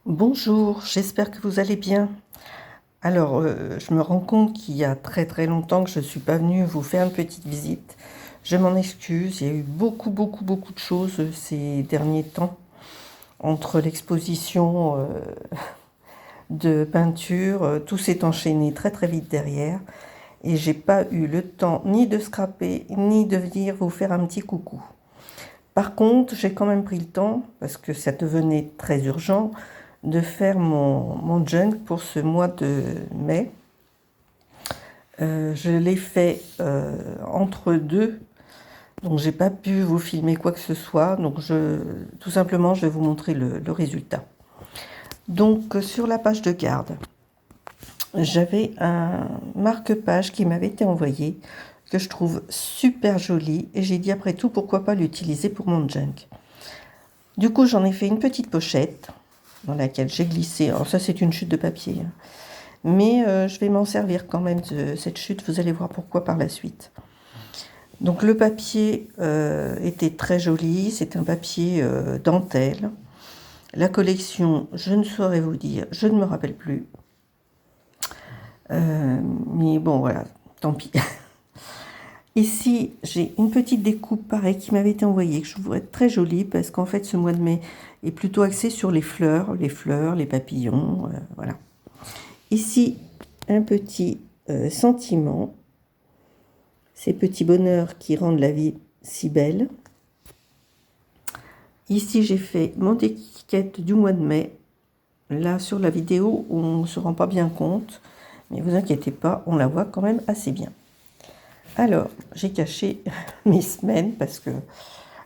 Bonjour, j'espère que vous allez bien. Alors, je me rends compte qu'il y a très très longtemps que je ne suis pas venue vous faire une petite visite. Je m'en excuse, il y a eu beaucoup de choses ces derniers temps. Entre l'exposition de peinture, tout s'est enchaîné très vite derrière. Et j'ai pas eu le temps ni de scraper, ni de venir vous faire un petit coucou. Par contre, j'ai quand même pris le temps, parce que ça devenait très urgent, de faire mon junk pour ce mois de mai. Je l'ai fait entre deux, donc j'ai pas pu vous filmer quoi que ce soit, donc tout simplement je vais vous montrer le résultat. Donc sur la page de garde, j'avais un marque-page qui m'avait été envoyé, que je trouve super joli, et j'ai dit après tout pourquoi pas l'utiliser pour mon junk. Du coup j'en ai fait une petite pochette dans laquelle j'ai glissé, alors ça c'est une chute de papier, hein. Mais je vais m'en servir quand même de cette chute, vous allez voir pourquoi par la suite. Donc le papier était très joli, c'est un papier dentelle. La collection, je ne saurais vous dire, je ne me rappelle plus. Mais bon voilà, tant pis. Ici, j'ai une petite découpe pareil qui m'avait été envoyée, que je trouverais très jolie parce qu'en fait ce mois de mai est plutôt axé sur les fleurs, les papillons, voilà. Ici, un petit sentiment, ces petits bonheurs qui rendent la vie si belle. Ici, j'ai fait mon étiquette du mois de mai. Là, sur la vidéo, on ne se rend pas bien compte, mais vous inquiétez pas, on la voit quand même assez bien. Alors, j'ai caché mes semaines parce que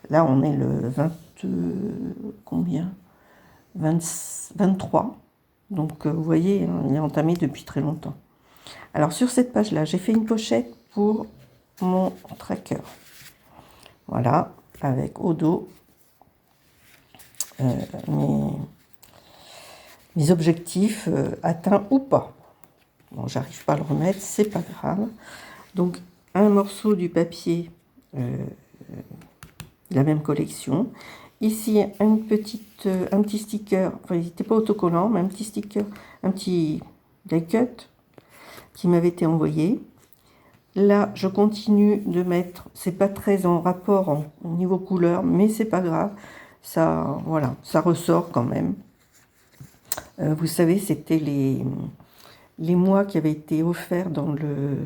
là, on est le 20, combien 23. Donc, vous voyez, il est entamé depuis très longtemps. Alors, sur cette page-là, j'ai fait une pochette pour mon tracker. Voilà, avec au dos mes objectifs atteints ou pas. Bon, j'arrive pas à le remettre, c'est pas grave. Donc, un morceau du papier de la même collection. Ici, un petit sticker, enfin, il n'était pas autocollant, mais un petit sticker, un petit die cut qui m'avait été envoyé. Là, je continue de mettre, c'est pas très en rapport au niveau couleur, mais c'est pas grave. Ça, voilà, ça ressort quand même. Vous savez, c'était les mois qui avaient été offerts dans le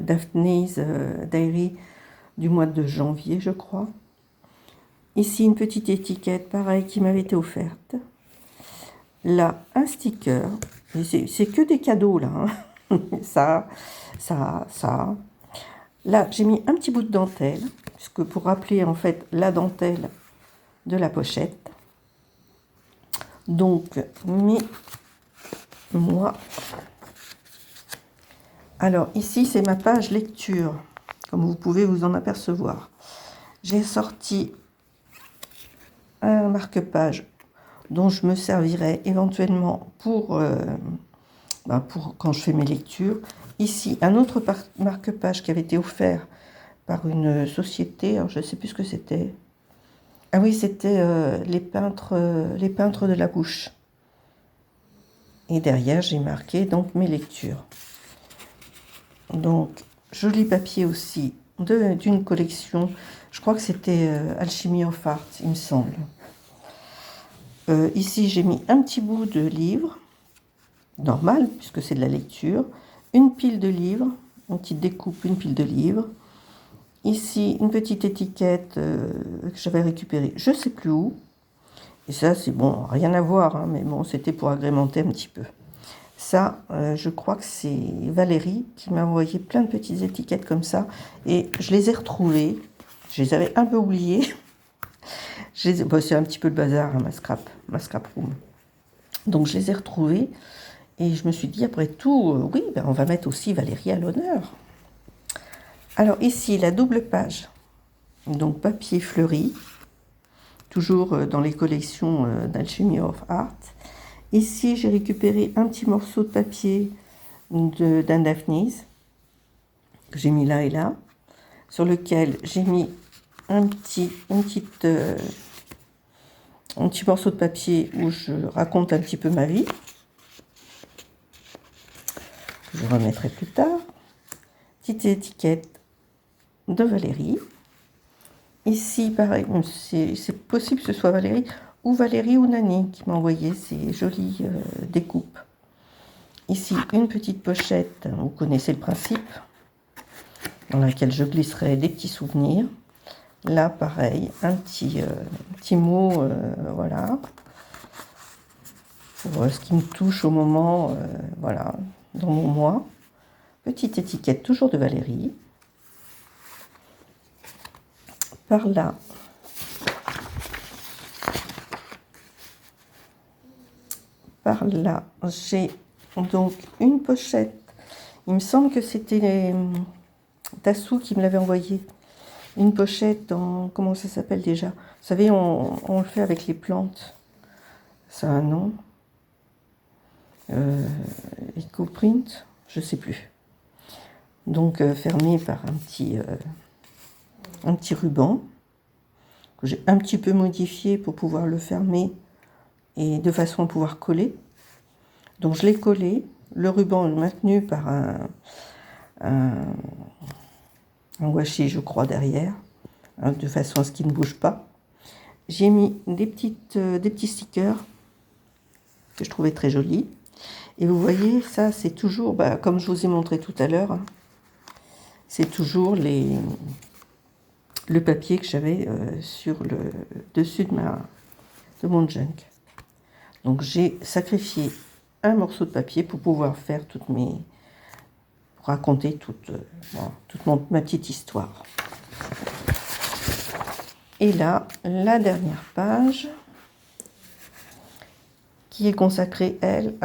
Daphne's Diary du mois de janvier, je crois. Ici, une petite étiquette, pareil, qui m'avait été offerte. Là, un sticker. C'est que des cadeaux, là. Hein. Ça. Là, j'ai mis un petit bout de dentelle, puisque pour rappeler, en fait, la dentelle de la pochette. Donc, moi. Alors, ici, c'est ma page lecture, comme vous pouvez vous en apercevoir. J'ai sorti un marque-page dont je me servirai éventuellement pour quand je fais mes lectures. Ici, un autre marque-page qui avait été offert par une société, alors je ne sais plus ce que c'était. Ah oui, c'était les peintres de la bouche. Et derrière, j'ai marqué donc mes lectures. Donc, joli papier aussi d'une collection. Je crois que c'était Alchemy of Art, il me semble. Ici, j'ai mis un petit bout de livre, normal, puisque c'est de la lecture. Une pile de livres, une petite découpe, une pile de livres. Ici, une petite étiquette que j'avais récupérée, je ne sais plus où. Et ça, c'est bon, rien à voir, hein, mais bon, c'était pour agrémenter un petit peu. Ça, je crois que c'est Valérie qui m'a envoyé plein de petites étiquettes comme ça. Et je les ai retrouvées. Je les avais un peu oubliées. C'est un petit peu le bazar, hein, ma scrap room. Donc, je les ai retrouvées. Et je me suis dit, après tout, oui, ben, on va mettre aussi Valérie à l'honneur. Alors, ici, la double page. Donc, papier fleuri. Toujours dans les collections d'Alchemy of Art. Ici, j'ai récupéré un petit morceau de papier d'un Daphne's que j'ai mis là et là, sur lequel j'ai mis un petit un petit morceau de papier où je raconte un petit peu ma vie. Je remettrai plus tard. Petite étiquette de Valérie. Ici, pareil, c'est possible que ce soit Valérie ou Nani qui m'a envoyé ces jolies découpes. Ici, une petite pochette, vous connaissez le principe, dans laquelle je glisserai des petits souvenirs. Là, pareil, un petit mot, voilà, pour ce qui me touche au moment, voilà, dans mon mois. Petite étiquette, toujours de Valérie. Par là, j'ai donc une pochette. Il me semble que c'était Tassou qui me l'avait envoyé. Une pochette en... Comment ça s'appelle déjà? Vous savez, on le fait avec les plantes. Ça a un nom. EcoPrint, je sais plus. Donc fermé par un petit ruban que j'ai un petit peu modifié pour pouvoir le fermer et de façon à pouvoir coller. Donc je l'ai collé. Le ruban est maintenu par un washi, je crois, derrière, hein, de façon à ce qu'il ne bouge pas. J'ai mis des petits stickers que je trouvais très jolis. Et vous voyez, ça c'est toujours, comme je vous ai montré tout à l'heure, hein, c'est toujours le papier que j'avais sur le dessus de mon junk. Donc j'ai sacrifié un morceau de papier pour pouvoir faire pour raconter toute ma petite histoire. Et là, la dernière page qui est consacrée, elle,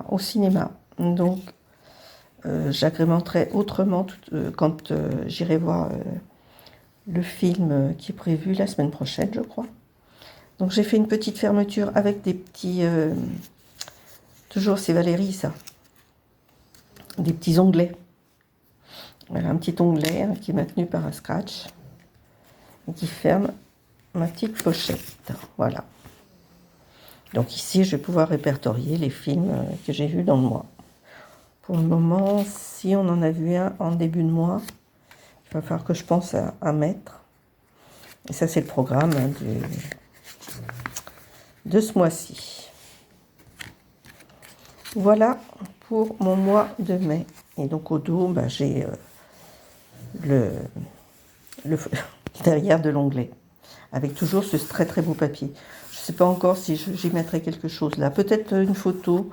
au cinéma. Donc, j'agrémenterai autrement quand j'irai voir le film qui est prévu la semaine prochaine, je crois. Donc, j'ai fait une petite fermeture avec des petits... toujours, c'est Valérie, ça. Des petits onglets. Voilà, un petit onglet hein, qui est maintenu par un scratch et qui ferme ma petite pochette. Voilà. Donc ici, je vais pouvoir répertorier les films que j'ai vus dans le mois. Pour le moment, si on en a vu un en début de mois, il va falloir que je pense à mettre. Et ça, c'est le programme hein, de ce mois-ci. Voilà pour mon mois de mai. Et donc au dos, j'ai le derrière de l'onglet, avec toujours ce très très beau papier. Je ne sais pas encore si j'y mettrai quelque chose là. Peut-être une photo,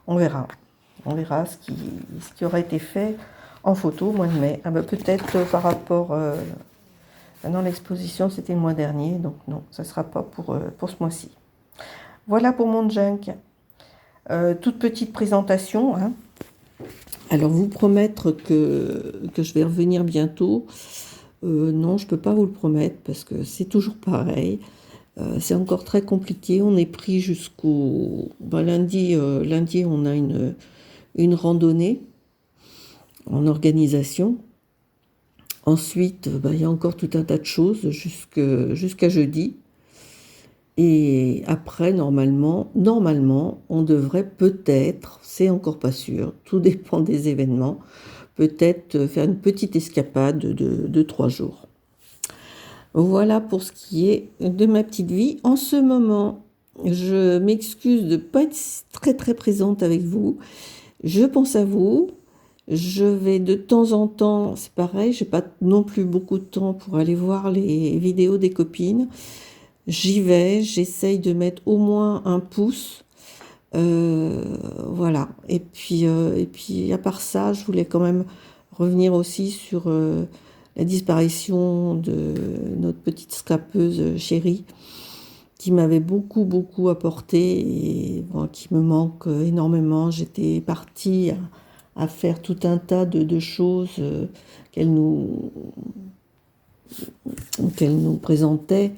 on verra. On verra ce qui aura été fait en photo au mois de mai. Peut-être par rapport... non, l'exposition, c'était le mois dernier, donc non, ça ne sera pas pour ce mois-ci. Voilà pour mon junk. Toute petite présentation. Hein. Alors, vous promettre que je vais revenir bientôt. Non, je ne peux pas vous le promettre parce que c'est toujours pareil. C'est encore très compliqué. On est pris jusqu'au... lundi, on a une randonnée en organisation. Ensuite, il y a encore tout un tas de choses jusqu'à jeudi. Et après, normalement, on devrait peut-être, c'est encore pas sûr, tout dépend des événements, peut-être faire une petite escapade de 3 jours. Voilà pour ce qui est de ma petite vie. En ce moment, je m'excuse de ne pas être très très présente avec vous. Je pense à vous. Je vais de temps en temps, c'est pareil, j'ai pas non plus beaucoup de temps pour aller voir les vidéos des copines. J'y vais, j'essaye de mettre au moins un pouce. Voilà. Et puis, à part ça, je voulais quand même revenir aussi sur la disparition de notre petite scrapeuse chérie, qui m'avait beaucoup, beaucoup apporté et qui me manque énormément. J'étais partie à faire tout un tas de choses qu'elle nous présentait.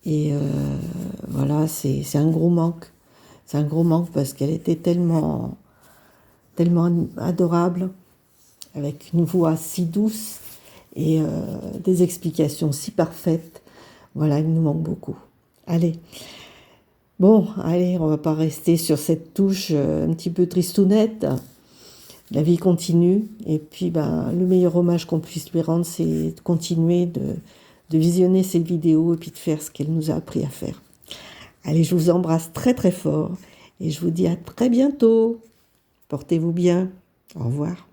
Et voilà, c'est un gros manque. C'est un gros manque parce qu'elle était tellement adorable, avec une voix si douce et des explications si parfaites. Voilà, il nous manque beaucoup. Allez, Bon, allez, on va pas rester sur cette touche un petit peu tristounette. La vie continue. Et puis, le meilleur hommage qu'on puisse lui rendre, c'est de continuer de visionner ces vidéos et puis de faire ce qu'elle nous a appris à faire. Allez, je vous embrasse très très fort et je vous dis à très bientôt. Portez-vous bien. Au revoir.